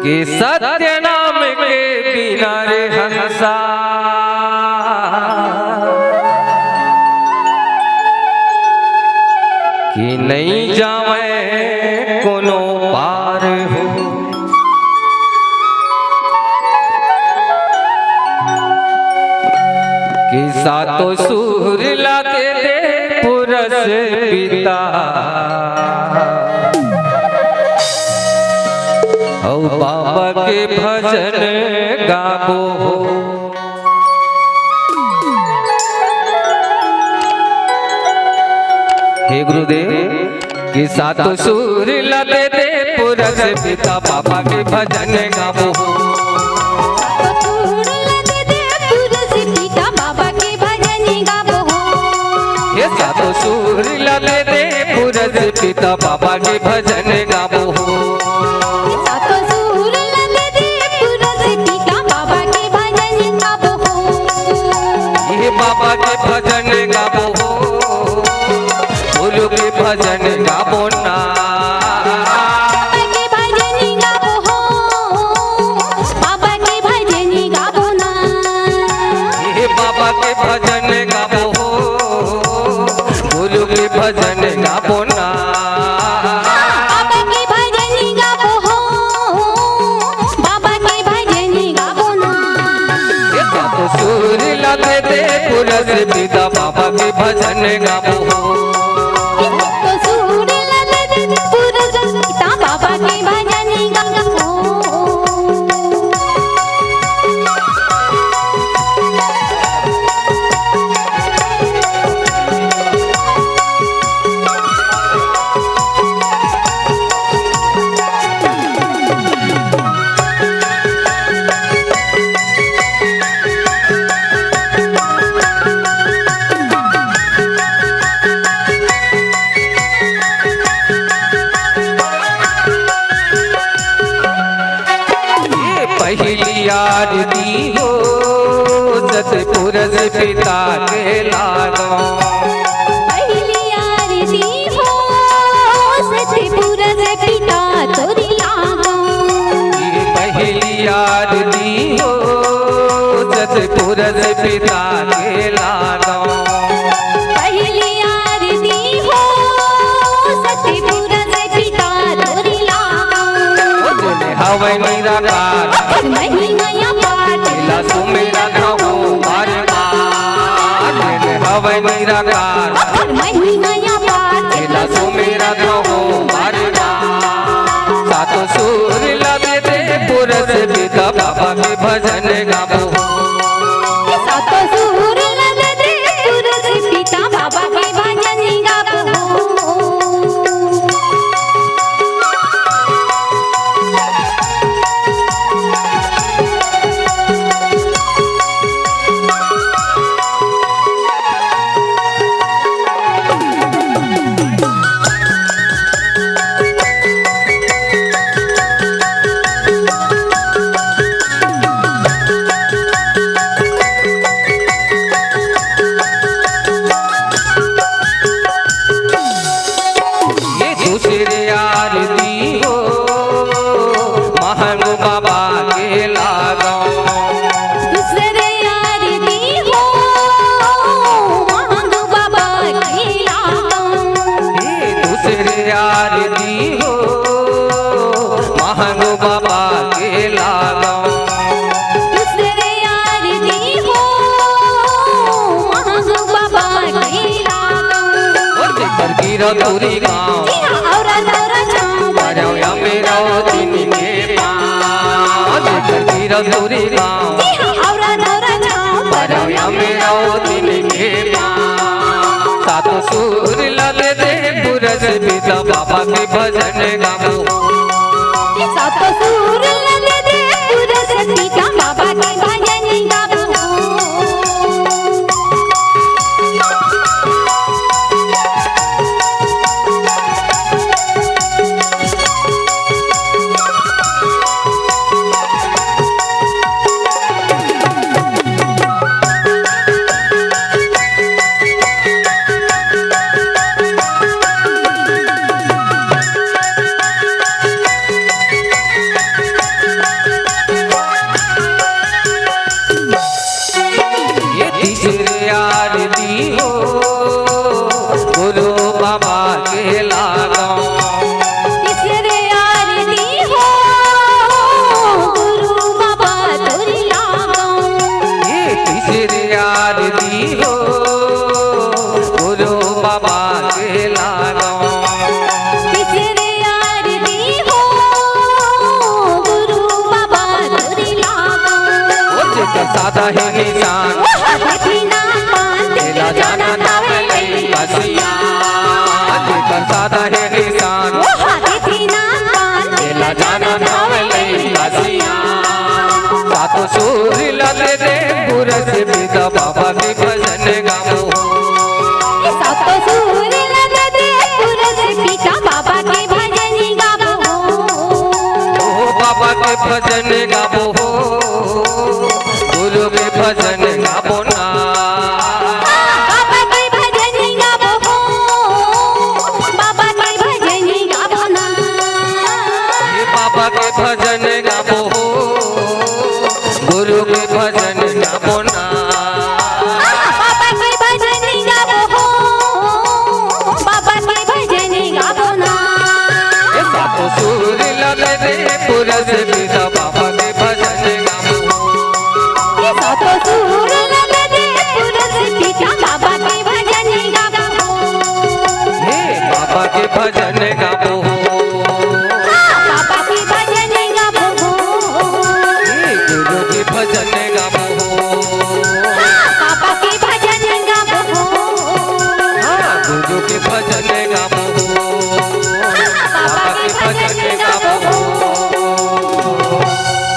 कि सत्य नाम के बिना रे हंसा कि नहीं जावे कोनो पार हो। कि सातों सूर लाते थे पुरस पिता औ बाबा के भजन गाबो हो। हे गुरुदेव कि सातों सूर लाते थे पुरस पिता बाबा के भजन गाबो हो। सातों सूर लाते थे पुरस पिता बाबा के भजन गाबो हो। सातों सूर लाते थे पुरस पिता बाबा के भजन गाबो हो। ये बाबा के भजन गाबो हो, बोलो के भजन गाबो ना। बाबा के भजन गाबो हो, बाबा के भजन गाबो ना। ये बाबा के भजन गाबो हो, बोलो के भजन गाबो ना। बाबा के भजन गाबो हो, बाबा के भजन गाबो ना। ये सातों सूर लाते थे पुरस पिता बाबा के भजन गाबो हो। सातों सूर लाते थे पुरस पिता बाबा के भजन गाबो हो। पहली आरती हो सतपुरस पिता के लागो। पहली आरती हो सतपुरस पिता तोरी लागो। पहली आरती हो सतपुरस पिता के लागो। पहली आरती हो सतपुरस पिता तोरी लागो। हवै निराकार महिमा पाठ लीला सुमेरा गाओ बार बार। हवै निराकार महिमा पाठ लीला सुमेरा गाओ बार बार। सातों सूर लाते थे पुरस पिता बाबा के भजन गाबो हो। सातों सूर लाते थे पुरस पिता बाबा के भजन गाबो हो। दूसरे आरती हो महंग बाबा के लागो। दूसरे आरती हो महंग बाबा के लागो। दूसरे आरती हो महंग बाबा के लागो। दूसरे आरती हो महंग बाबा के लागो। और देखकर गिरा तोरी गाँव औरा दौरा जाऊं बजाओ या मेरा दिन के पाँव। देखकर गिरा तोरी गाँव औरा दौरा जाऊं बजाओ या मेरा दिन के पाँव। सातों सूर लाते थे पुरस पिता बाबा के भजन गाबो हो। सातों सूर लाते थे पुरस पिता बाबा के भजन गाबो हो। निशान देखना पान तेला जाना नाम लई बसिया लेकर साधा है निशान देखना पान तेला जाना नाम लई बसिया सातों सूर लगे रे पुरस पिता बाबा के भजन गामो सातों सूर लगे दे पुरस पिता बाबा के भजन गाबो ओ बाबा के भजन गाबो हो गुरु के भजन गाबो ना बाबा के भजन गाबो बाबा के भजन गाबो ना ये बाबा के भजन गाबो हो गुरु के भजन गाबो ना बाबा के भजन गाबो बाबा के भजन गाबो ना ये सातों सूर लगे रे पुरस पिता बाबा के भजन गाबो सातों सूर लगे दे पुरस पिता बाबा के भजन गाबो हे बाबा के भजन गाबो बाबा के भजन गाबो हे गुरु के भजन गाबो बाबा के भजन गाबो हाँ गुरु के भजन गाबो